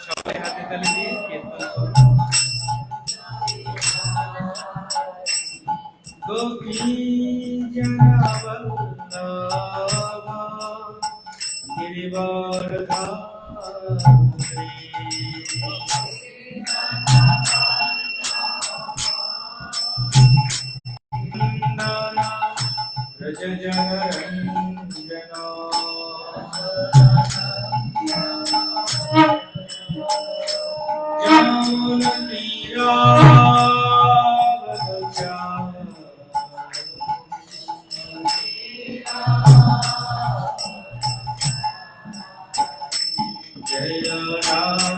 সবাই হাতে তালি দিয়ে কীর্তন করুন। গোপী জনবল্লভা গিরিবরধারী ব্রজ জনরঞ্জনা जय राम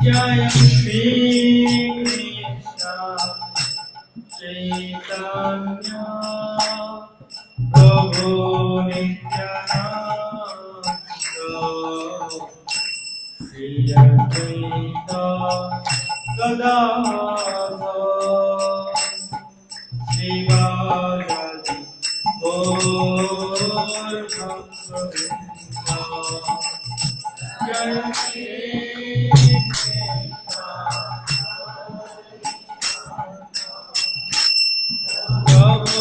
जय श्री कृष्ण चैतन्य प्रभु नित्यानंद श्री अद्वैत गदाधर श्रीवासादि गौर भक्तवृंद जय श्री प्रभु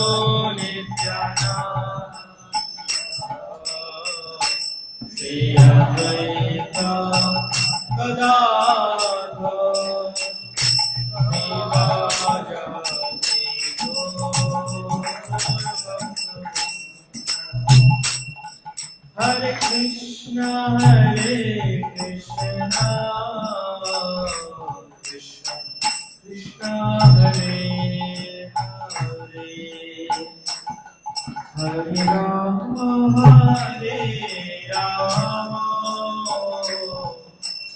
नित्यानंद श्री अद्वैत गदाधर श्रीवासादि हरे कृष्ण कृष्ण कृष्ण हरे हरे हरे राम हरे राम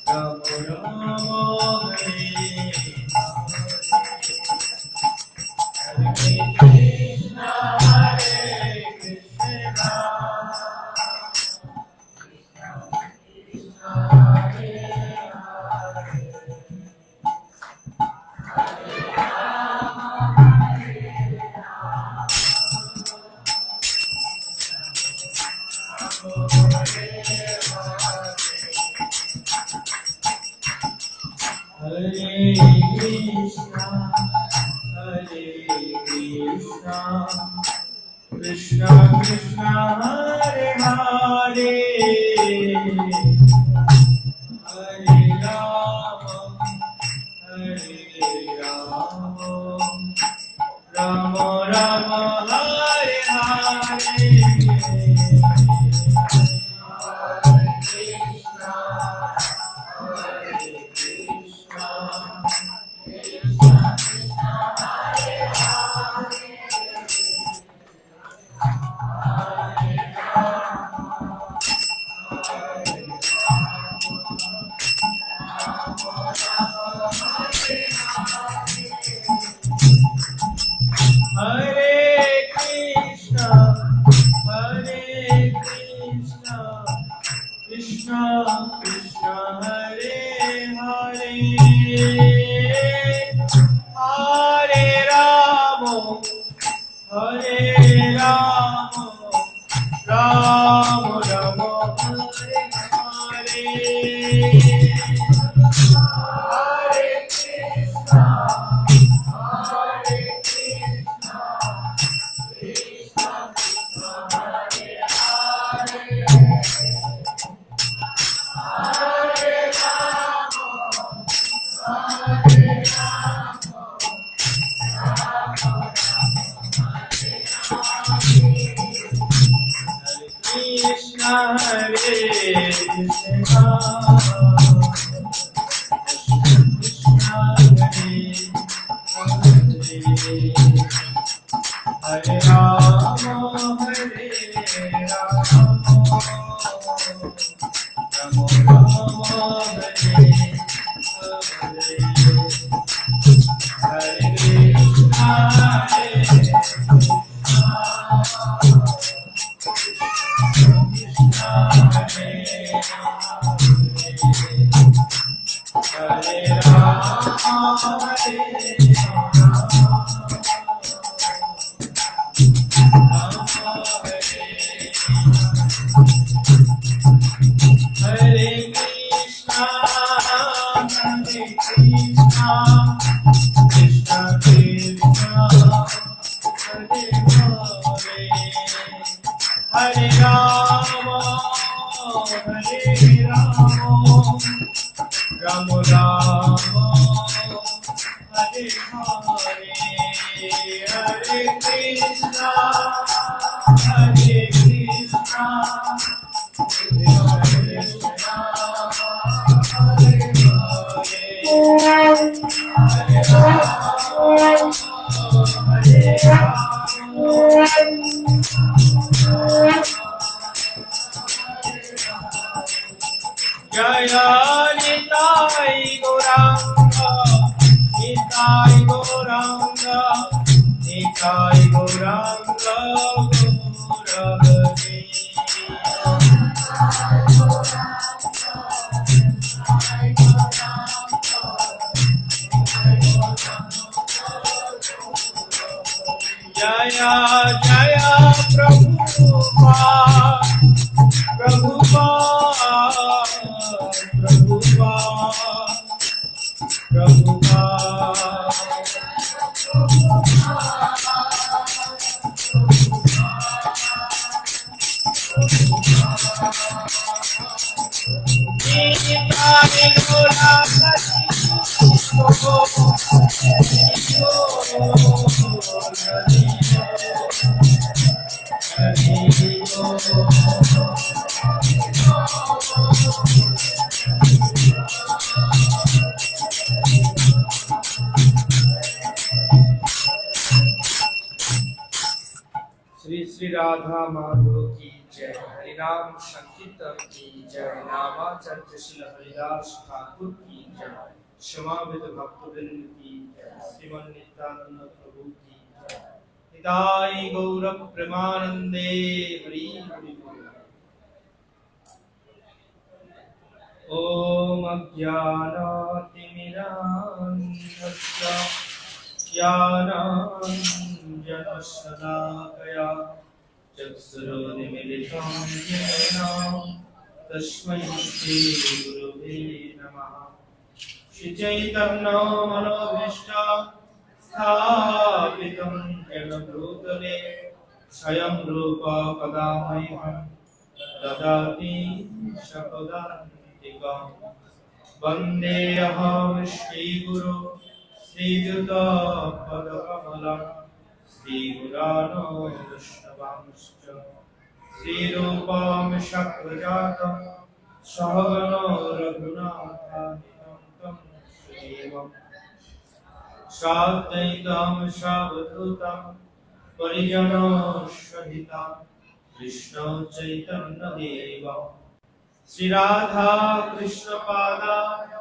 राम राम हरे हरे कृष्ण कृष्ण कृष्ण हरे हरे हरे राम राम राम हरे हरे कृष्ण कृष्ण हरे हरे हरे राम राम राम हरे हरे हरे कृष्ण हरे राम हरे राम राम राम हरे हरे हरे कृष्ण श्री श्री राधा माधव की जय, हरिनाम संकीर्तन की जय, नामाचर्यशील हरिदास ठाकुर की जय, क्षमाविद भक्तवृंद की जय, श्रीमन नित्यानंद प्रभु की जय। निताई गौर प्रेमानंदे हरि हरि बोल। ओम अज्ञानातिमिरान्धस्य ज्ञानाञ्जनशलाकया चक्षुरुन्मीलितं येन तस्मै श्रीगुरुवे नमः। श्रीचैतन्यमनोभीष्टं स्थापितं येन भूतले स्वयं रूप कदा मह्यं ददाति स्वपदान्तिकं। वन्देऽहं श्रीगुरो श्रीयुतपदकमलं श्रीगुरानो वैष्णवांश्च श्रीरूपं शक्रजातं सहगनो रघुनाथान्वितं तं सजीवं साद्वैतं सावधूतं परिजनो सहितं कृष्ण चैतन्यदेवं श्रीराधा कृष्णपादाय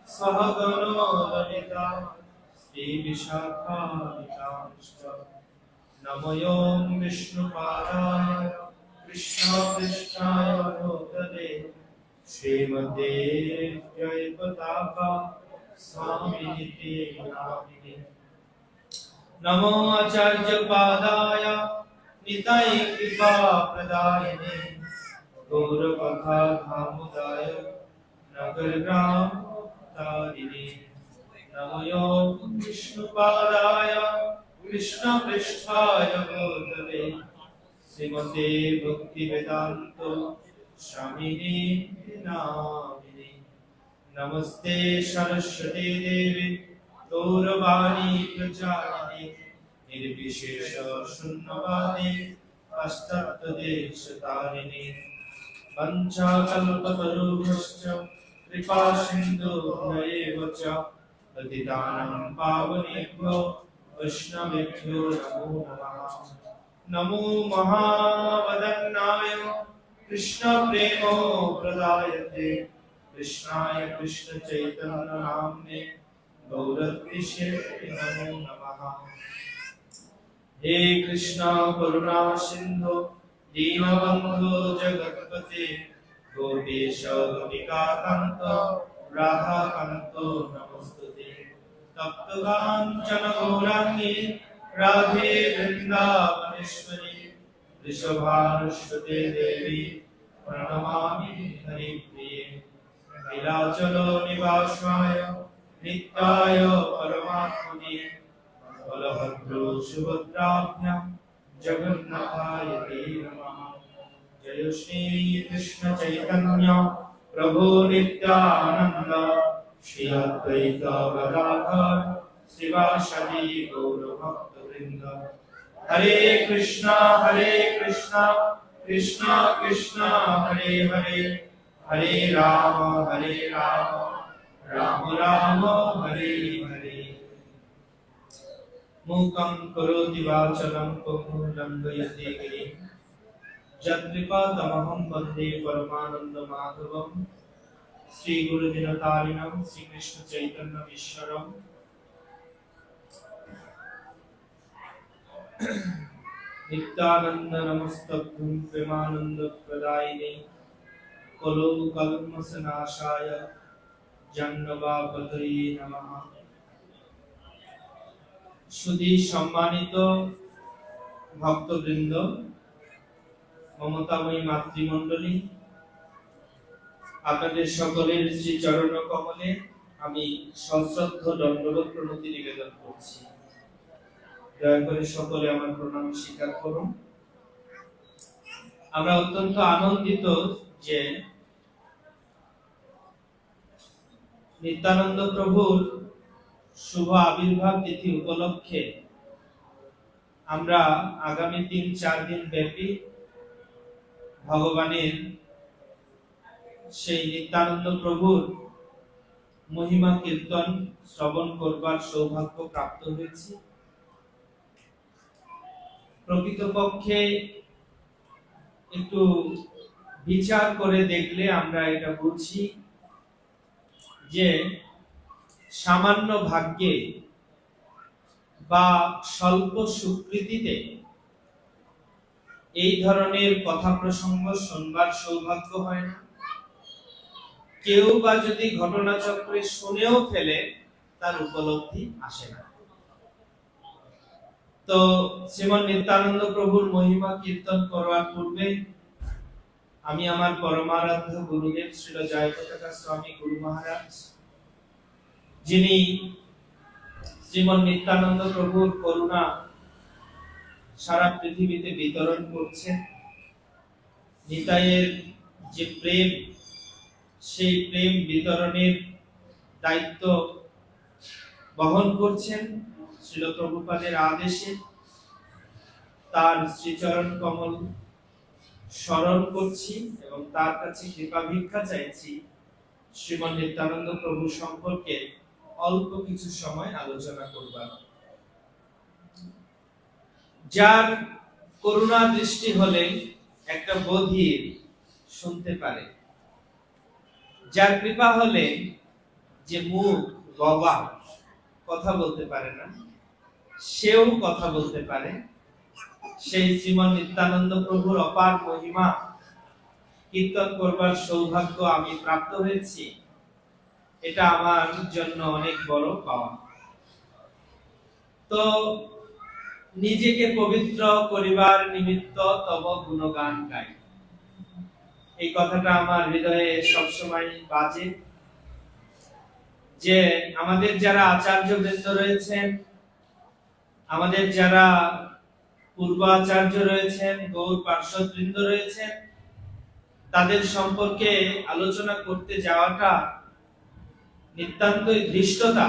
सहगनो ललिता श्रीविशाखान्वितांश्च नमो विष्णुपादाय कृष्णपृष्ठाय भूतले श्रीमते जयपताका स्वामिनिते नामिने। नमो आचार्यपादाय निताय कृपाप्रदायिने गौरकथा धामुदाय नगरग्राम तारिणे। नमो विष्णुपादाय कृष्णपृष्ठाय भूतले श्रीमते भक्तिवेदान्त स्वामिने नामिने। नमस्ते सरस्वती देवी गौरवाणी प्रचारिणे निर्विशेष शून्यवादी पाश्चात्यदेशतारिणे। वंशाकल्पतरुभ्यश्च कृपा सिन्धुभ्यैव च पतितानां पावनेभ्यो वैष्णवेभ्यो नमो नमः। नमो महावदन्नाय कृष्णप्रेमोपदायते कृष्णाय कृष्णचैतन्यनाम्ने गौरत्रिषे नमो नमः। हे कृष्ण करुणा सिन्धु দীনবন্ধু জগৎপতে গোপীশ গোপিকাকান্ত রাধাকান্ত নমস্তুতে। তপ্ত কাঞ্চন গৌরাঙ্গী রাধে বৃন্দাবনেশ্বরী বৃষভানুসুতে দেবী প্রণমামি হরিপ্রিয়ে। নীলাচল নিবাসায় নিত্যায় পরমাত্মনে বলভদ্র সুভদ্রাভ্যাম জগন্নাথায় তে নমঃ। জয় শ্রী কৃষ্ণ চৈতন্য প্রভু নিত্যানন্দ শ্রী অদ্বৈত গদাধর শিবাসাদি গৌর ভক্তবৃন্দ। হরে কৃষ্ণ কৃষ্ণ কৃষ্ণ হরে হরে, হরে রাম রাম রাম হরে হরে। मूकं करोति वाचालं पङ्गुं लङ्घयते गिरिं यत्कृपातमहं वन्दे परमानन्दमाधवं। श्रीगुरुदिनतारिणं श्रीकृष्णचैतन्यमीश्वरं नित्यानन्द नमस्तभ्यं प्रेमानन्दप्रदायिने कलो कल्मषनाशाय जन्मवापतये नमः। সুধী সম্মানিত ভক্তবৃন্দ, মমতাময়ী মাতৃমণ্ডলী, আপনাদের সকলের শ্রী চরণ কমলে আমি সশ্রদ্ধ দণ্ডবত প্রণতি নিবেদন করছি। দয়া করে সকলে আমার প্রণাম স্বীকার করুন। আমরা অত্যন্ত আনন্দিত যে নিত্যানন্দ প্রভুর শুভ আবির্ভাব তিথি উপলক্ষে আমরা আগামী 3-4 দিন ব্যাপী ভগবানের সেই নিত্যানন্দ প্রভুর মহিমা কীর্তন শ্রবণ করবার সৌভাগ্য প্রাপ্ত হয়েছি। প্রকৃতপক্ষে একটু বিচার করে দেখলে আমরা এটা বুঝি যে সামান্য ভাগ্যে বা স্বল্প স্বীকৃতিতে এই ধরনের কথা প্রসঙ্গ শুনবার সৌভাগ্য হয় না। কেউ বা যদি ঘটনাচক্রে শুনেও ফেলে তার উপলব্ধি আসে না। তো শ্রীমন নিত্যানন্দ প্রভুর মহিমা কীর্তন করার পূর্বে আমি আমার পরমারাধ্য গুরুদেব শ্রী জয়প্রকাশ স্বামী গুরু মহারাজ, যিনি শ্রীমন নিত্যানন্দ প্রভুর করুণা সারা পৃথিবীতে বিতরণ করছেন, নিতাইয়ের যে প্রেম, সেই প্রেম বিতরণের দায়িত্ব বহন করছেন শ্রীল প্রভুপাদের আদেশে, তার শ্রীচরণ কমল স্মরণ করছি এবং তার কাছে কৃপা ভিক্ষা চাইছি শ্রীমন নিত্যানন্দ প্রভু সম্পর্কে অল্প কিছু সময় আলোচনা করবার। যার করুণা দৃষ্টি হলে একটা বধির শুনতে পারে, যার কৃপা হলে যে মুখ বাবা কথা বলতে পারে না সেও কথা বলতে পারে, সেই শ্রীমন নিত্যানন্দ প্রভুর অপার মহিমা কীর্তন করবার সৌভাগ্য আমি প্রাপ্ত হয়েছি। এটা আমার জন্য অনেক বড় পাওয়া। তো নিজেকে পবিত্র করিবার নিমিত্ত তব গুণগান গাই, এই কথাটা আমার হৃদয়ে সবসময় বাজে। যে আমাদের যারা আচার্যবৃন্দ রয়েছেন, আমাদের যারা পূর্বাচার্য রয়েছেন, গৌর পার্শ্বদবৃন্দ রয়েছেন, তাদের সম্পর্কে আলোচনা করতে যাওয়াটা নিতান্তই ধৃষ্টতা,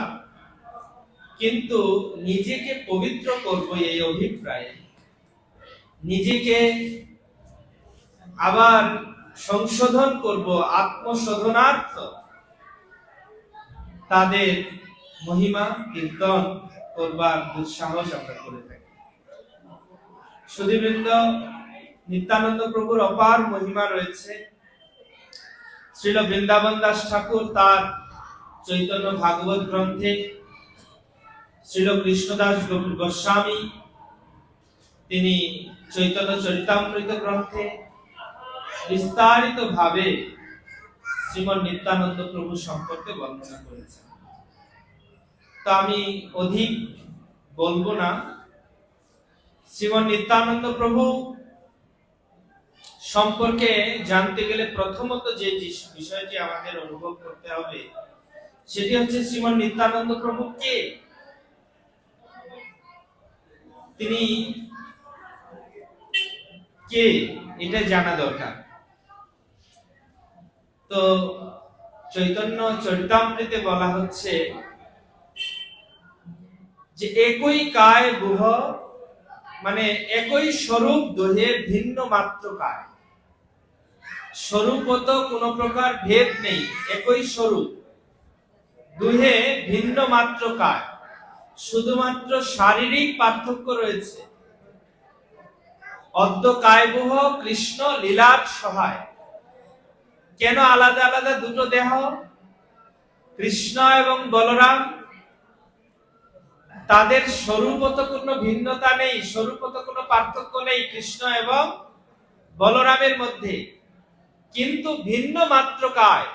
কিন্তু নিজেকে পবিত্র করব এই অভিপ্রায়ে, নিজেকে আবার সংশোধন করব আত্মশোধনার্থ তাদের মহিমা কীর্তন করবার দুঃসাহস আমরা করে থাকি। সুধীবৃন্দ, নিত্যানন্দ প্রভুর অপার মহিমা রয়েছে। শ্রীল বৃন্দাবন দাস ঠাকুর তার চৈতন্য ভাগবত গ্রন্থে, শ্রীল কৃষ্ণদাস গোস্বামী তিনি চৈতন্য চরিতামৃত গ্রন্থে বিস্তারিত ভাবে শ্রীমন নিত্যানন্দ প্রভু সম্পর্কে বর্ণনা করেছেন। তো আমি অধিক বলবো না। শ্রীমন নিত্যানন্দ প্রভু সম্পর্কে জানতে গেলে প্রথমত যে বিষয়টি আমাদের অনুভব করতে হবে সেটি হচ্ছে শ্রীমন নিত্যানন্দ প্রভু কে, তিনি কে এটা জানা দরকার। তো চৈতন্য চরিতামৃতে বলা হচ্ছে যে একই কায় বুহ, মানে একই স্বরূপ দোহে ভিন্ন মাত্র কায়। স্বরূপত কোন প্রকার ভেদ নেই, একই স্বরূপ, দুহে ভিন্ন মাত্র কায়, শুধুমাত্র শারীরিক পার্থক্য রয়েছে। অদ্য কায়বুহ কৃষ্ণ লীলার সহায়। কেন আলাদা আলাদা দুটো দেহ? কৃষ্ণ এবং বলরাম, তাদের স্বরূপত কোনো ভিন্নতা নেই, স্বরূপত কোনো পার্থক্য নেই কৃষ্ণ এবং বলরামের মধ্যে, কিন্তু ভিন্ন মাত্র কায়,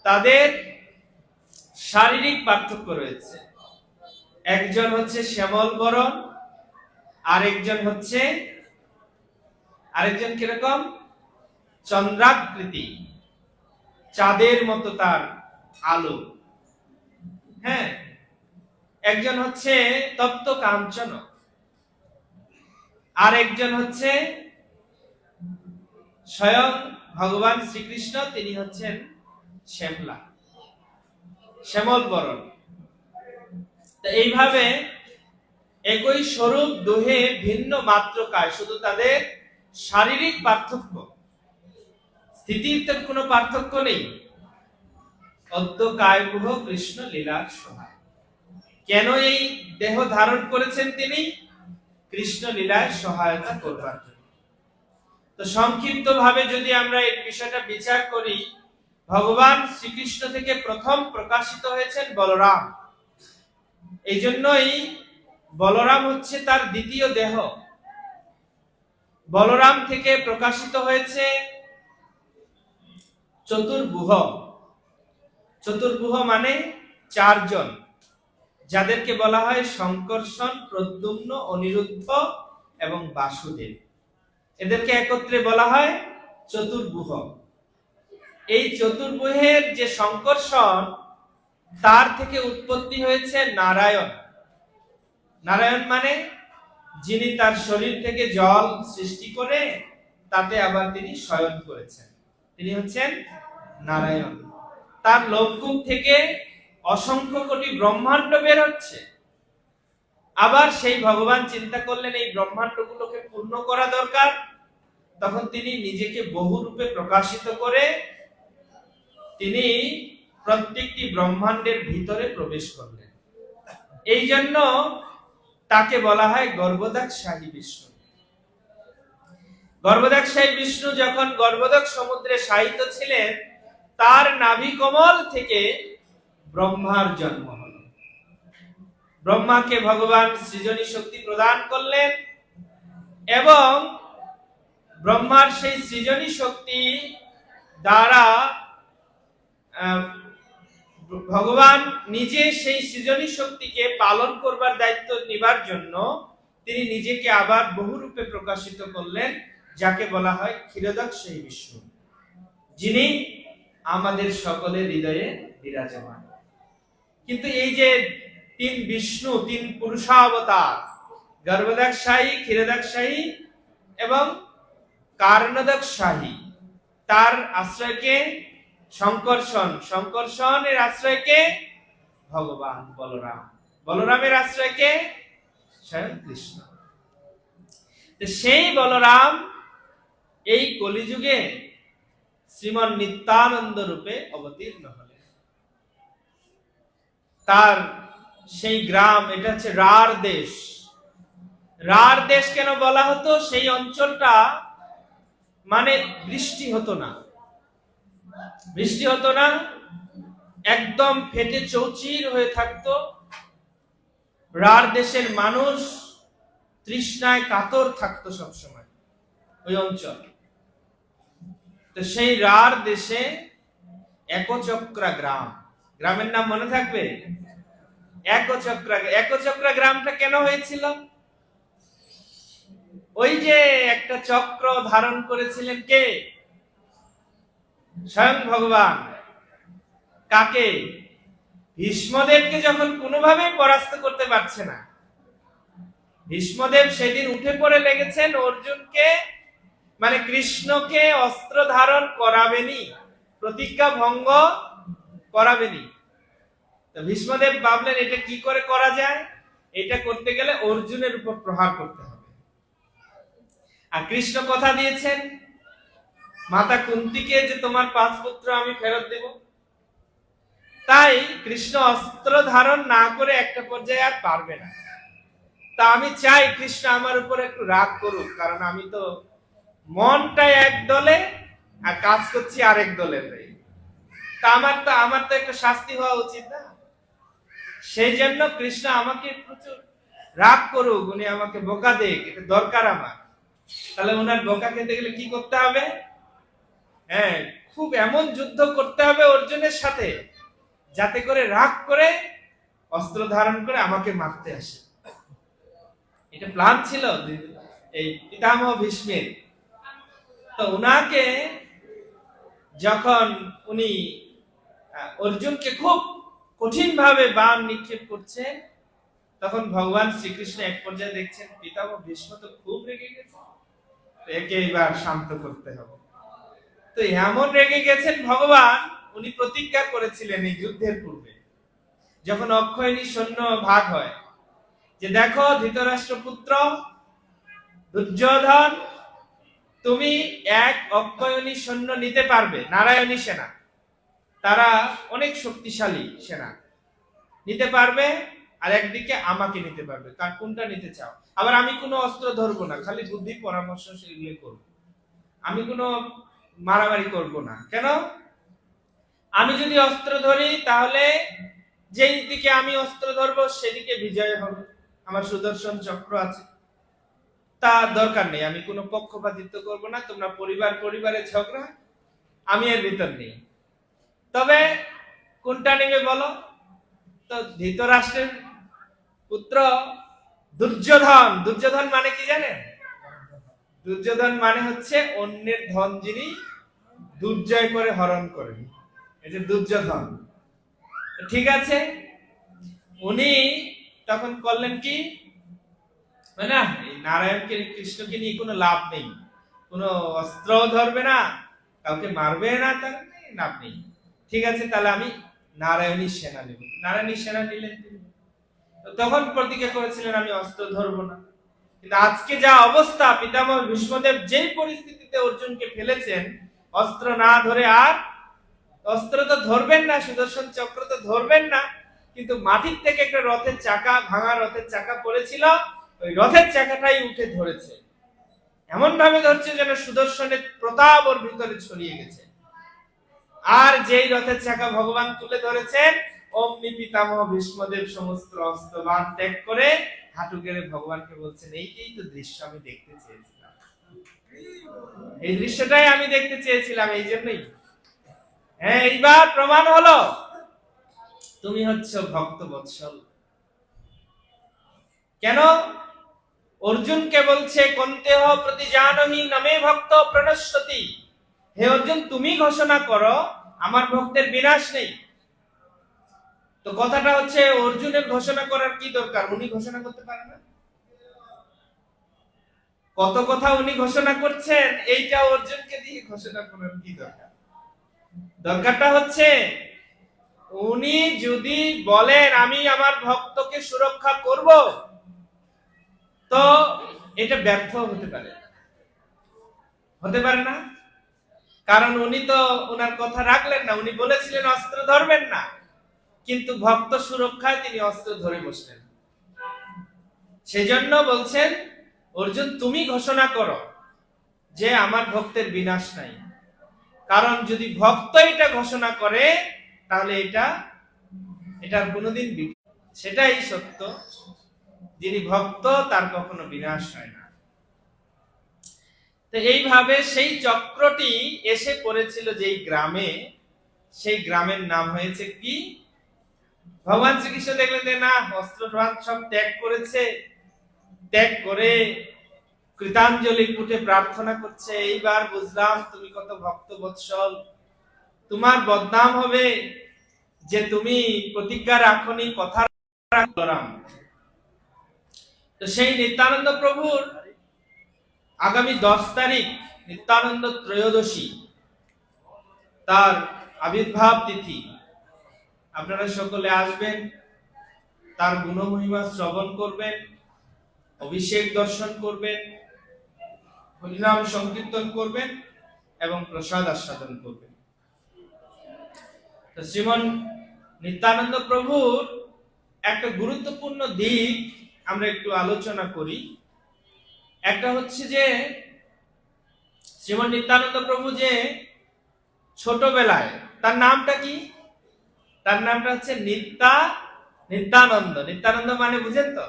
তাদের শারীরিক পার্থক্য রয়েছে। একজন হচ্ছে শ্যামল বরণ, আরেকজন কিরকম? চন্দ্রাকৃতি, চাঁদের মতো তার আলো। হ্যাঁ, একজন হচ্ছে তপ্ত কাঞ্চন, আর একজন হচ্ছে স্বয়ং ভগবান শ্রীকৃষ্ণ, তিনি হচ্ছেন শ্যামলা, শ্যামল বরণ। তো এইভাবে একই স্বরূপ দুহে ভিন্ন মাত্র কায়, শুধু তাদের শারীরিক পার্থক্য, স্থিতির কোনো পার্থক্য নেই। অদ্য কায়বুহ কৃষ্ণ লীলার সহায়। কেন এই দেহ ধারণ করেছেন তিনি? কৃষ্ণ লীলায় সহায়তা করবার জন্য। তো সংক্ষিপ্ত ভাবে যদি আমরা এই বিষয়টা বিচার করি, ভগবান শ্রীকৃষ্ণ থেকে প্রথম প্রকাশিত হয়েছেন বলরাম। এই জন্যই বলরাম হচ্ছে তার দ্বিতীয় দেহ। বলরাম থেকে প্রকাশিত হয়েছে চতুর্ভুহ। চতুর্ভুহ মানে চারজন, যাদেরকে বলা হয় শঙ্কর্ষণ, প্রদ্যুম্ন, অনিরুদ্ধ এবং বাসুদেব। এদেরকে একত্রে বলা হয় চতুর্ভুহ। এই চতুর্ভুহের যে শঙ্কর্ষণ, তার থেকে উৎপত্তি হয়েছে নারায়ণ। নারায়ণ মানে যিনি তার শরীর থেকে জল সৃষ্টি করে তাতে আবার তিনি শয়ন করেছেন, তিনি হচ্ছেন নারায়ণ। তার লোমকূপ থেকে অসংখ্য কোটি ব্রহ্মাণ্ড বের হচ্ছে। আবার সেই ভগবান চিন্তা করলেন এই ব্রহ্মাণ্ডগুলোকে পূর্ণ করা দরকার, তখন তিনি নিজেকে বহু রূপে প্রকাশিত করে তিনি প্রত্যেকটি ব্রহ্মাণ্ডের ভিতরে প্রবেশ করলেন। এই জন্য তাকে বলা হয় গর্ভদাক্ষায়ী বিষ্ণু। গর্ভদাক্ষায়ী বিষ্ণু যখন গর্ভদক সমুদ্রে শায়িত ছিলেন, তার নাভি কমল থেকে ব্রহ্মার জন্ম হল। ব্রহ্মাকে ভগবান সৃজনী শক্তি প্রদান করলেন এবং ব্রহ্মার সেই সৃজনী শক্তি দ্বারা ভগবান নিজে সেই সৃজনী শক্তিকে পালন করবার দায়িত্ব নিবার জন্য তিনি নিজেকে আবার বহুরূপে প্রকাশিত করলেন, যাকে বলা হয় ক্ষীরোদাক্ষায়ী বিষ্ণু, যিনি আমাদের সকলের হৃদয়ে বিরাজমান। কিন্তু এই যে তিন বিষ্ণু, তিন পুরুষাবতার, গর্ভদাক্ষায়ী, ক্ষীরোদাক্ষায়ী এবং কার্ণদাক্ষায়ী, তার আশ্রয়কে শঙ্কর্ষণ, শঙ্কর্ষণের আশ্রয়কে ভগবান বলরাম, বলরামের আশ্রয়কে স্বয়ং কৃষ্ণ। সেই বলরাম এই কলিযুগে শ্রীমন নিত্যানন্দ রূপে অবতীর্ণ হলেন। তার সেই গ্রাম, এটা হচ্ছে রার দেশ। রার দেশ কেন বলা হতো? সেই অঞ্চলটা মানে বৃষ্টি হতো না, বৃষ্টি হতো না, একদম ফেটে চৌচির হয়ে থাকতো। রার দেশের মানুষ তৃষ্ণায় কাতর থাকতো সবসময় ওই অঞ্চল। তো সেই রার দেশে একচক্রা গ্রাম, গ্রামের নাম মনে থাকবে? একচক্রা গ্রামটা কেন হয়েছিল? ওই যে একটা চক্র ধারণ করেছিলেন কে? স্বয়ং ভগবান। কাকে? ভীষ্মদেবকে যখন কোনোভাবে পরাস্ত করতে পারছে না, ভীষ্মদেব সেদিন উঠে পড়ে লেগেছেন অর্জুনকে, মানে কৃষ্ণকে অস্ত্র ধারণ করাবেনি, প্রতিজ্ঞা ভঙ্গ করাবেনি। তো ভীষ্মদেব ভাবলেন এটা কি করে করা যায়, এটা করতে গেলে অর্জুনের উপর প্রহার করতে হবে। আর কৃষ্ণ কথা দিয়েছেন মাতা কুন্তিকে যে তোমার 5 পুত্র আমি ফেরত দেব। তাই কৃষ্ণ অস্ত্র ধারণ না করে একটা পর্যায়ে আর পারবে না। তা আমি চাই কৃষ্ণ আমার উপর একটু রাগ করুক, কারণ আমি তো মনটাই এক দলে আর কাজ করছি আরেক দলের হয়ে। তা আমার তো একটা শাস্তি হওয়া উচিত না? সেই জন্য কৃষ্ণ আমাকে প্রচুর রাগ করুক, উনি আমাকে বোকা দেখ, এটা দরকার আমার। তাহলে ওনার বোকা খেতে গেলে কি করতে হবে? হ্যাঁ, খুব এমন যুদ্ধ করতে হবে অর্জুনের সাথে যাতে করে রাগ করে অস্ত্র ধারণ করে আমাকে মারতে আসে। এটা প্ল্যান ছিল এই পিতামহ ভীষ্মের। তো উনাকে যখন উনি অর্জুনকে খুব কঠিন ভাবে বাণ নিক্ষেপ করছে, তখন ভগবান শ্রীকৃষ্ণ এক পর্যায়ে দেখছেন পিতামহ ভীষ্ম তো খুব রেগে গেছে, একে এবার শান্ত করতে হবে। তো এমন রেগে গেছেন ভগবান, উনি প্রতিজ্ঞা করেছিলেন এই যুদ্ধের পূর্বে, যখন অক্ষয়ণী সৈন্য ভাগ হয়, যে দেখো ধৃতরাষ্ট্র পুত্র দুর্যোধন, তুমি এক অক্ষয়ণী সৈন্য নিতে পারবে, নারায়ণী সেনা, তারা অনেক শক্তিশালী সেনা, নিতে পারবে, আর একদিকে আমাকে নিতে পারবে। কার কোনটা নিতে চাও? আবার আমি কোনো অস্ত্র ধরবো না, খালি বুদ্ধি পরামর্শ সেগুলো করবো, আমি কোনো মারামারি করব না। কেন? আমি যদি অস্ত্র ধরি তাহলে যেই দিকে আমি অস্ত্র ধরবো সেদিকে বিজয় হবে, আমার সুদর্শন চক্র আছে, তা দরকার নেই, আমি কোনো পক্ষপাতিত্ব করব না, তোমরা পরিবারের ঝগড়া, আমি এর ভিতর নেই। তবে কোনটা নেবে বলো? তো ধৃতরাষ্ট্রের পুত্র দুর্যোধন, দুর্যোধন মানে কি জানেন? দুর্যোধন মানে হচ্ছে অন্যের ধন যিনি দুর্জয় করে হরণ করেন, এই যে দুর্যোধন। ঠিক আছে, উনি তখন করলেন কি, না নারায়ণকে কৃষ্ণকে নিয়ে কোনো লাভ নেই, কোনো অস্ত্র ধরবে না, কাউকে মারবে না, তার লাভ নেই। ঠিক আছে, তাহলে আমি নারায়ণী সেনা নেব। নারায়ণী সেনা নিলেন তিনি। তখন প্রতিজ্ঞা করেছিলেন আমি অস্ত্র ধরবো না। কিন্তু আজকে যা অবস্থা, পিতামহ ভীষ্মদেব যেই পরিস্থিতিতে অর্জুনকে ফেলেছেন, অস্ত্র না ধরে, আর অস্ত্র তো ধরবেন না, সুদর্শন চক্র তো ধরবেন না, কিন্তু মাটির থেকে একটা রথের চাকা, ভাঙা রথের চাকা পড়েছিল, ওই রথের চাকাটাই উঠে ধরেছে, এমন ভাবে ধরছে যেন সুদর্শনের প্রতাপ ওর ভিতরে ছড়িয়ে গেছে। আর যেই রথের চাকা ভগবান তুলে ধরেছেন, অমনি পিতামহ ভীষ্মদেব সমস্ত অস্ত্রবান ত্যাগ করে হাঁটু গেড়ে ভগবানকে বলছেন, এইটাই তো দৃশ্য আমি দেখতে চেয়েছিলাম, এই দৃশ্যটাই আমি দেখতে চেয়েছিলাম, এই জন্যই। হ্যাঁ, এইবার প্রমাণ হলো তুমি হচ্ছে ভক্ত বৎসল। কেন? অর্জুনকে বলছে কন্তেহ প্রতিজানহি নমে ভক্ত প্রণশ্যতি, হে অর্জুন তুমি ঘোষণা করো আমার ভক্তের বিনাশ নেই। তো কথাটা হচ্ছে অর্জুনের ঘোষণা করার কি দরকার? উনি ঘোষণা করতে পারেন না? কত কথা উনি ঘোষণা করছেন, এইটা অর্জুনকে দিয়ে ঘোষণা করার কি দরকার? দরকারটা হচ্ছে উনি যদি বলেন আমি আমার ভক্তকে সুরক্ষা করব, তো এটা ব্যর্থ হতে পারে, হতে পারে না? কারণ উনি তো ওনার কথা রাখলেন না, উনি বলেছিলেন অস্ত্র ধরবেন না, কিন্তু ভক্ত সুরক্ষায় তিনি অস্ত্র ধরে বসলেন। সেজন্য বলছেন অর্জুন তুমি ঘোষণা করো যে আমার ভক্তের বিনাশ নাই। কারণ যদি ভক্ত এটা ঘোষণা করে তাহলে এটার কোনোদিন, সেটাই সত্য যিনি ভক্ত তার কখনো বিনাশ হয় না। তো এইভাবে সেই চক্রটি এসে পড়েছিল যেই গ্রামে, সেই গ্রামের নাম হয়েছে কি? ভগবান শ্রীকৃষ্ণ দেখলেন যে না, অস্ত্র সব ত্যাগ করেছে, ত্যাগ করে কৃতাঞ্জলি পুটে প্রার্থনা করছে, এইবার বুঝলাম তুমি কত ভক্ত বৎসল, তোমার বদনাম হবে যে তুমি প্রতিজ্ঞা রাখনি, কথা রাখলাম। তো সেই নিত্যানন্দ প্রভুর আগামী 10 তারিখ নিত্যানন্দ ত্রয়োদশী, তার আবির্ভাব তিথি। আপনারা সকলে আসবেন, তার গুণমহিমা শ্রবণ করবেন, অভিষেক দর্শন করবেন, হরিনাম সংকীর্তন করবেন এবং প্রসাদ আস্বাদন করবেন। তো শ্রীমন নিত্যানন্দ প্রভুর একটা গুরুত্বপূর্ণ দিক আমরা একটু আলোচনা করি। একটা হচ্ছে যে শ্রীমন নিত্যানন্দ প্রভু যে ছোটবেলায়, তার নামটা কি? তার নামটা হচ্ছে নিত্যানন্দ। নিত্যানন্দ মানে বুঝেন তো?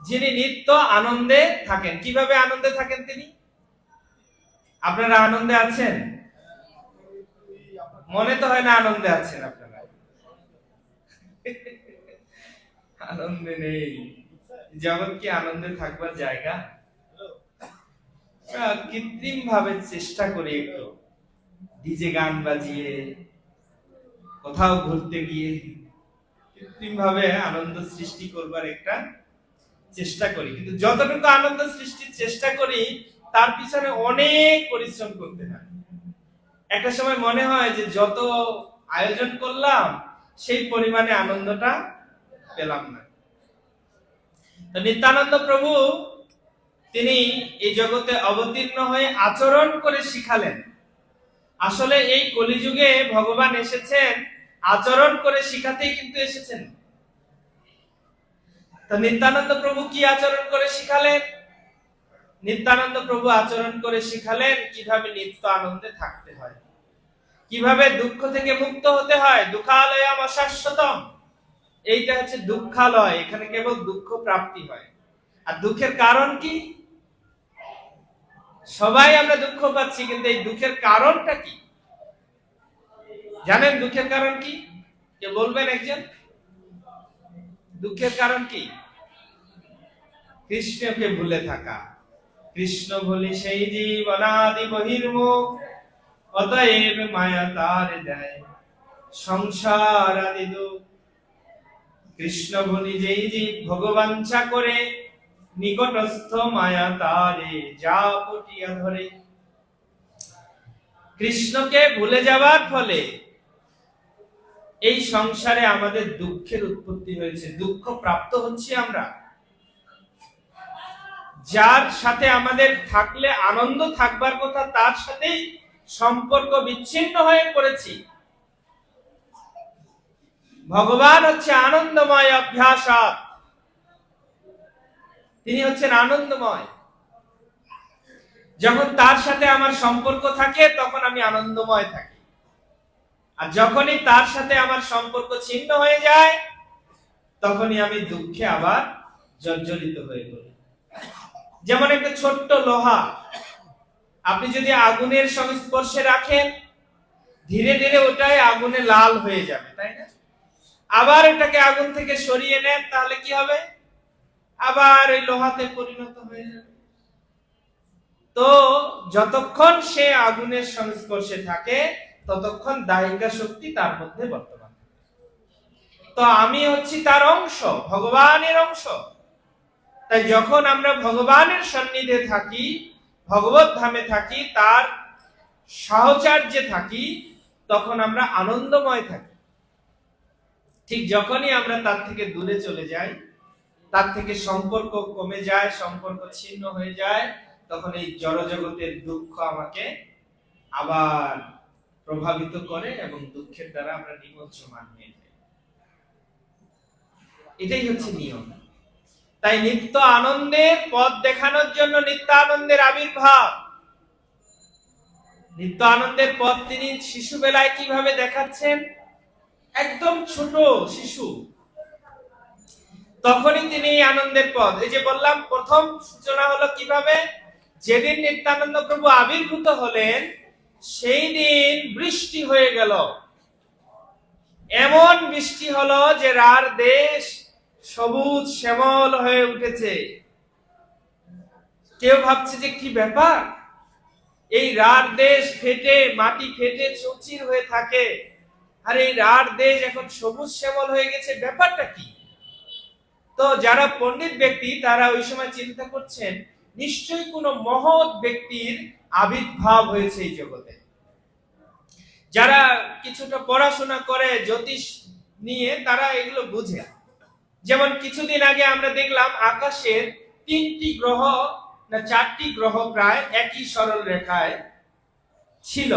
যিনি নিত্য আনন্দে থাকেন। কিভাবে আনন্দে থাকেন তিনি? আপনারা আনন্দে আছেন? মনে তো হয় না আনন্দে আছেন আপনারা। আনন্দে নেই। জগৎ কি আনন্দে থাকবার জায়গা? কৃত্রিম ভাবে চেষ্টা করি একটু ডিজে গান বাজিয়ে, কোথাও ঘুরতে গিয়ে কৃত্রিম ভাবে আনন্দ সৃষ্টি করবার একটা চেষ্টা করি, কিন্তু যতটুকু আনন্দ সৃষ্টির চেষ্টা করি তার পিছনে অনেক পরিশ্রম করতে হয়। একটা সময় মনে হয় যে যত আয়োজন করলাম সেই পরিমাণে আনন্দটা পেলাম না। তো নিত্যানন্দ প্রভু তিনি এই জগতে অবতীর্ণ হয়ে আচরণ করে শিখালেন। আসলে এই কলিযুগে ভগবান এসেছেন আচরণ করে শিখাতেই কিন্তু এসেছেন। তো নিত্যানন্দ প্রভু কি আচরণ করে শিখালেন? নিত্যানন্দ প্রভু আচরণ করে শিখালেন কিভাবে নিত্য আনন্দে থাকতে হয়, কিভাবে দুঃখ থেকে মুক্ত হতে হয়। দুঃখালয়ম অশাশ্বতম, এইটা হচ্ছে দুঃখালয়, এখানে কেবল দুঃখ প্রাপ্তি হয়। আর দুঃখের কারণ কি? সবাই আমরা দুঃখ পাচ্ছি, কিন্তু এই দুঃখের কারণটা কি জানেন? দুঃখের কারণ কি? কে বলবেন একজন? দুঃখের কারণ কি? কৃষ্ণকে ভুলে থাকা। কৃষ্ণ ভুলি সেই জীব অনাদি বহির্মুখ, অতএব মায়া তার দেয় সংসার আদি দুঃখ। কৃষ্ণ ভুলি যেই জীব ভগবাঞ্ছা করে, নিকটস্থ মায়া তারে যা পটিয়া ধরে। কৃষ্ণকে ভুলে যাওয়ার ফলে এই সংসারে আমাদের দুঃখের উৎপত্তি হয়েছে, দুঃখ প্রাপ্ত হচ্ছি আমরা। যার সাথে আমাদের থাকলে আনন্দ থাকবার কথা তার সাথেই সম্পর্ক বিচ্ছিন্ন হয়ে পড়েছি। ভগবান হচ্ছে আনন্দময় অভ্যাসাৎ, তিনি হচ্ছেন আনন্দময়। যখন তার সাথে আমার সম্পর্ক থাকে তখন আমি আনন্দময় থাকি, আর যখনই তার সাথে আমার সম্পর্ক ছিন্ন হয়ে যায় তখনই আমি দুঃখে আবার জর্জরিত হয়ে পড়ি। যেমন একটা ছোট্ট লোহা আপনি যদি আগুনের সংস্পর্শে রাখেন, ধীরে ধীরে ওটাই আগুনে লাল হয়ে যাবে, তাই না? আবার এটাকে আগুন থেকে সরিয়ে নেন, তাহলে কি হবে? আবার ওই লোহাতে পরিণত হয়ে যাবে। তো যতক্ষণ সে আগুনের সংস্পর্শে থাকে ততক্ষণ দায়িকা শক্তি তার মধ্যে বর্তমান। তো আমি হচ্ছি তার অংশ, ভগবানের অংশ। তাই যখন আমরা ভগবানের সান্নিধ্যে থাকি, ভগবত ধামে থাকি, তার সাহচর্যে থাকি, তখন আমরা আনন্দময় থাকি। ঠিক যখনই আমরা তার থেকে দূরে চলে যাই, তার থেকে সম্পর্ক কমে যায়, সম্পর্ক ছিন্ন হয়ে যায়, তখন এই জড়জগতের দুঃখ আমাকে আবার প্রভাবিত করে এবং দুঃখের দ্বারা আমরা নিমজ্জমান হয়ে যাই। এটাই হচ্ছে নিয়ম। তাই নিত্য আনন্দের পথ দেখানোর জন্য নিত্যানন্দের আবির্ভাব। নিত্য আনন্দের পথ তিনি শিশুবেলায় কিভাবে দেখাচ্ছেন? একদম ছোট শিশু, তখনই তিনি আনন্দের পথ, এই যে বললাম প্রথম সূচনা হলো কিভাবে, যেদিন নিত্যানন্দ প্রভু আবির্ভূত হলেন সেই দিন বৃষ্টি হয়ে গেল। এমন বৃষ্টি হলো যে রার দেশ সবুজ শ্যামল হয়ে উঠেছে। কেউ ভাবছে যে কি ব্যাপার, এই রার দেশ ফেটে মাটি ফেটে চৌচির হয়ে থাকে, আর এই রার দেশ এখন সবুজ শ্যামল হয়ে গেছে, ব্যাপারটা কি? তো যারা পণ্ডিত ব্যক্তি তারা ওই সময় চিন্তা করছেন নিশ্চয়ই কোনো মহৎ ব্যক্তির আবির্ভাব হয়েছে এই জগতে। যারা কিছুটা পড়াশোনা করে জ্যোতিষ নিয়ে তারা এগুলো বুঝে। যেমন কিছুদিন আগে আমরা দেখলাম আকাশের 3টি গ্রহ না 4টি গ্রহ প্রায় একই সরল রেখায় ছিল,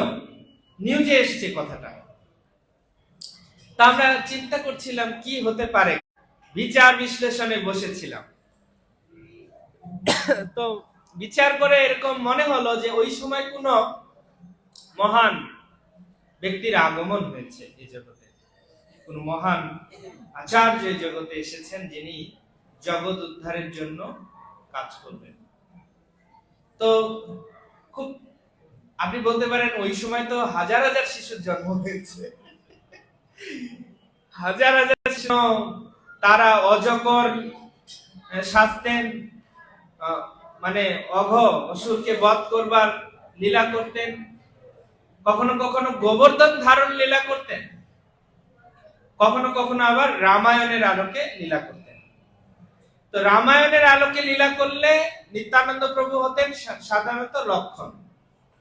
নিউজে এসেছে কথাটা। তা আমরা চিন্তা করছিলাম কি হতে পারে, বিচার বিশ্লেষণে বসেছিলাম। তো বিচার করে এরকম মনে হলো যে ওই সময় কোন মহান ব্যক্তির আগমন হয়েছে এই জগতে, কোন মহান আচার্য এই জগতে এসেছেন যিনি জগৎ উদ্ধারের জন্য কাজ করবেন। তো খুব আপনি বলতে পারেন ওই সময় তো হাজার হাজার শিশুর জন্ম হয়েছে, হাজার হাজার শিশু, তারা অজগর শাস্তেন, মানে অঘ অসুরকে বধ করবার লীলা করতেন, কখনো কখনো গোবর্ধন ধারণ লীলা করতেন, কখনো কখনো আবার রামায়ণের আলোকে লীলা করতেন। তো রামায়ণের আলোকে লীলা করলে নিত্যানন্দ প্রভু হতেন সাধারণত লক্ষণ।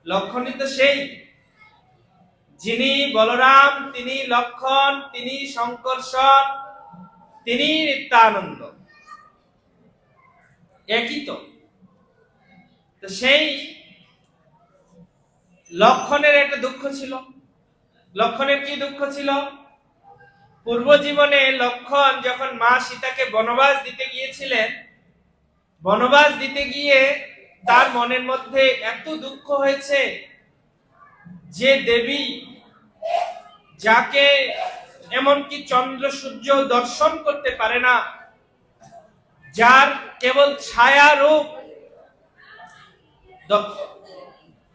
লক্ষণই তো সেই, যিনি বলরাম, তিনি লক্ষণ, তিনি শঙ্কর্ষণ, তিনি নিত্যানন্দ, একই তো। সেই লক্ষণের একটা দুঃখ ছিল। লক্ষণের কি দুঃখ ছিল? পূর্ব জীবনে লক্ষণ যখন মা সীতাকে বনবাস দিতে গিয়েছিলেন, বনবাস দিতে গিয়ে তার মনের মধ্যে এত দুঃখ হয়েছে যে দেবী, যাকে এমনকি চন্দ্র সূর্য দর্শন করতে পারে না, যার কেবল ছায়া রূপ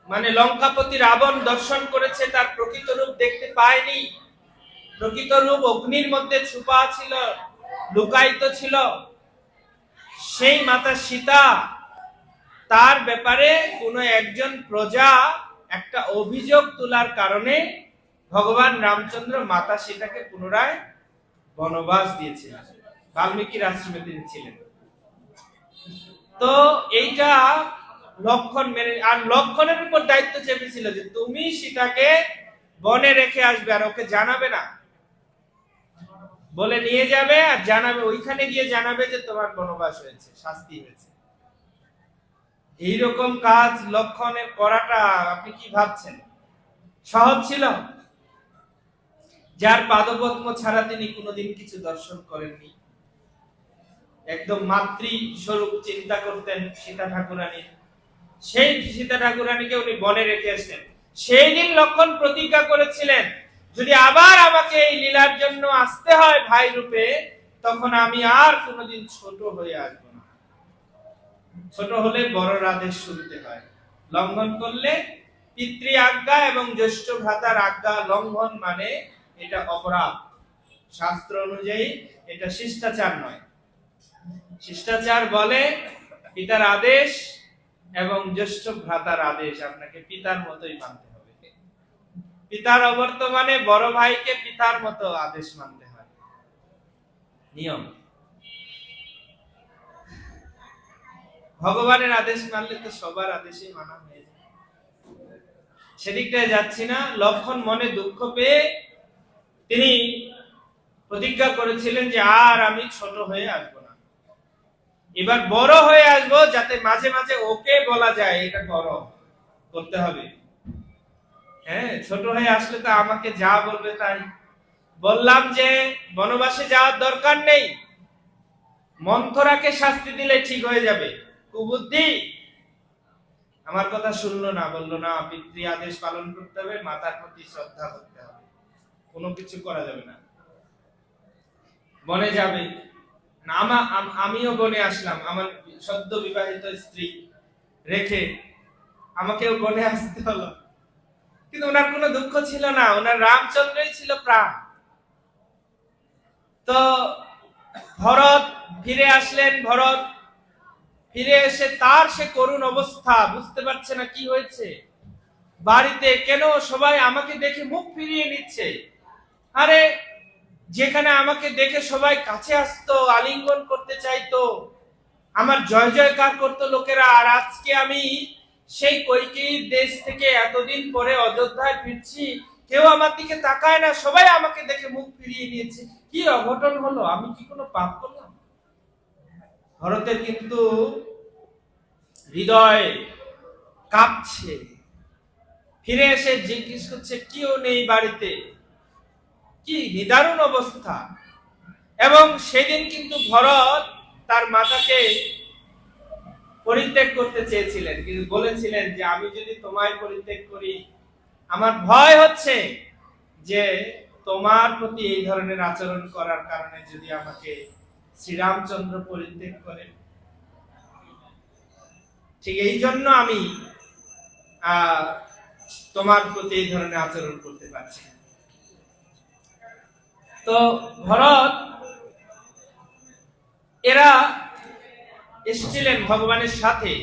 মানে লঙ্কাপতি রাবণ দর্শন করেছে, তার প্রকৃত রূপ দেখতে পায়নি। প্রকৃত রূপ অগ্নির মধ্যে ছুপা ছিল, লুকায়িত ছিল। সেই মাতা সীতা, তার ব্যাপারে কোনো একজন প্রজা একটা অভিযোগ তোলার কারণে ভগবান রামচন্দ্র মাতা সীতাকে পুনরায় বনবাস দিয়েছিলেন। বাল্মীকির আশ্রমে তিনি ছিলেন। তো এইটা লক্ষণ মেনে, আর লক্ষণের উপর দায়িত্ব চেপেছিল যে তুমি সীতাকে বনে রেখে আসবে আর ওকে জানাবে না, বলে নিয়ে যাবে আর জানাবে, ওইখানে গিয়ে জানাবে যে তোমার বনবাস হয়েছে, শাস্তি হয়েছে। এইরকম কাজ লক্ষণের করাটা আপনি কি ভাবছেন সহজ ছিল? যার পাদপদ্ম ছাড়া তিনি কোনোদিন কিছু দর্শন করেননি, একদম মাতৃ স্বরূপ চিন্তা করতেন সীতা ঠাকুরানী, সেই সীতা ঠাকুরানীকে উনি বনে রেখে আসলেন। সেই দিন লক্ষণ প্রতিজ্ঞা করেছিলেন যদি আবার আমাকে এই লীলার জন্য আসতে হয় ভাই রূপে, তখন আমি আর কোনোদিন ছোট হয়ে আসবো না। ছোট হলে বড়র আদেশ শুনতে হয়, লঙ্ঘন করলে পিতৃ আজ্ঞা এবং জ্যেষ্ঠ ভ্রাতার আজ্ঞা লঙ্ঘন মানে এটা অপরাধ। শাস্ত্র অনুযায়ী এটা শিষ্টাচার নয়। শিষ্টাচার বলে পিতার আদেশ এবং জ্যেষ্ঠ ভ্রাতার আদেশ আপনাকে পিতার মতোই মানতে হবে। পিতার অবর্তমানে বড় ভাইকে পিতার মতো আদেশ মানতে হয়, নিয়ম। ভগবানের আদেশ মানলে তো সবার আদেশই মানা হয়ে যায়। সেদিকটায় যাচ্ছি না। লক্ষণ মনে দুঃখ পেয়ে তিনি প্রতিজ্ঞা করেছিলেন যে আর আমি ছোট হয়ে আসবো না, এবার বড় হয়ে আসবো, যাতে মাঝে মাঝে ওকে বলা যায় এটা বড় করতে হবে। হ্যাঁ, ছোট হয়ে আসলে তো আমাকে যা বলবে তাই। বললাম যে বনবাসে যাওয়ার দরকার নেই, মন্থরাকে শাস্তি দিলে ঠিক হয়ে যাবে। কুবুদ্ধি, আমার কথা শুনলো না, বললো না পিতৃ আদেশ পালন করতে হবে, মাতার প্রতি শ্রদ্ধা করতে হবে, কোনো কিছু করা যাবে না। বনে যাবে, না, আমিও বনে আসলাম, আমার সদ্য বিবাহিত স্ত্রী রেখে আমাকেও বনে আসতে হলো, কিন্তু ওনার কোনো দুঃখ ছিল না, ওনার রামচন্দ্রই ছিল প্রাণ। তো ভরত ফিরে আসলেন, ভরত ফিরে এসে তার সে করুণ অবস্থা, বুঝতে পারছে না কি হয়েছে বাড়িতে, কেন সবাই আমাকে দেখে মুখ ফিরিয়ে নিচ্ছে। আরে যেখানে আমাকে দেখে সবাই কাছে আসতো, আলিঙ্গন করতে চাইতো, আমার জয় জয়কার করতো লোকেরা, আর আজকে আমি সেই কৈকেয়ীর দেশ থেকে এতদিন পরে অযোধ্যায় ফিরছি, কেউ আমার দিকে তাকায় না, সবাই আমাকে দেখে মুখ ফিরিয়ে নিয়েছে, কি অঘটন হলো, আমি কি কোনো পাপ করলাম? ভরতের কিন্তু হৃদয় কাঁপছে, ফিরে এসে জিজ্ঞেস করছে কেউ নেই বাড়িতে, কি নিদারুণ অবস্থা। এবং সেদিন কিন্তু ভরত তার মাতাকে পরিত্যাগ করতে চেয়েছিলেন, কিন্তু বলেছিলেন যে আমি যদি তোমায় পরিত্যাগ করি, আমার ভয় হচ্ছে যে তোমার প্রতি এই ধরনের আচরণ করার কারণে যদি আমাকে শ্রীরামচন্দ্র পরিত্যাগ করেন, ঠিক এই জন্য আমি তোমার প্রতি এই ধরনের আচরণ করতে পারছি। তো ভরত এরা এসেছিলেন ভগবানের সাথে,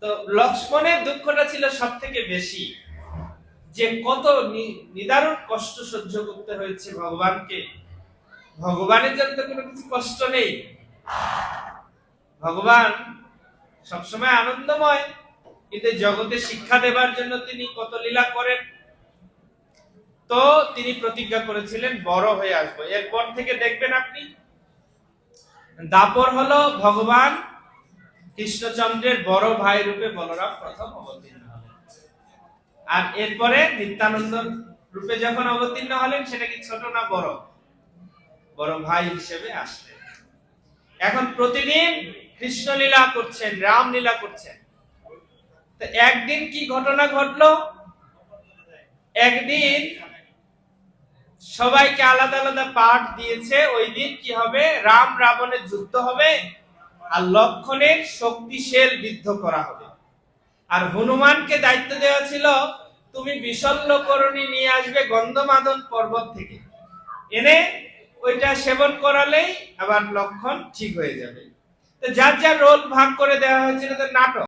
তো লক্ষ্মণের দুঃখটা ছিল সব থেকে বেশি, যে কত নিদারুণ কষ্ট সহ্য করতে হয়েছে ভগবানকে। ভগবানের জন্য তো কোনো কিছু কষ্ট নেই, ভগবান সবসময় আনন্দময়, কিন্তু জগতে শিক্ষা দেবার জন্য তিনি কত লীলা করেন। তো তিনি প্রতিজ্ঞা করেছিলেন বড় হয়ে আসবো, এরপর থেকে দেখবেন আপনি দাপর হলো ভগবান কৃষ্ণচন্দ্রের বড় ভাই রূপে বলরাম প্রথম অবতীর্ণ হলেন, আর এরপরে নিত্যানন্দ রূপে যখন অবতীর্ণ হলেন, সেটা কি ছোট না বড়? বড় ভাই হিসেবে আসলেন। এখন প্রতিদিন কৃষ্ণ লীলা করছেন, রাম লীলা করছেন। তো একদিন কি ঘটনা ঘটলো, একদিন সবাইকে আলাদা আলাদা পাঠ দিয়েছে, ওই দিন কি হবে, রাম রাবণের যুদ্ধ হবে, আর লক্ষণের শক্তিশাল বিদ্ধ করা হবে। আর হনুমানকে দায়িত্ব দেওয়া ছিল তুমি বিশল্যকরণী নিয়ে আসবে গন্ধমাদন পর্বত থেকে, এনে ওইটা সেবন করালেই আবার লক্ষণ ঠিক হয়ে যাবে। তো যার যার রোল ভাগ করে দেওয়া হয়েছিল, তো নাটক।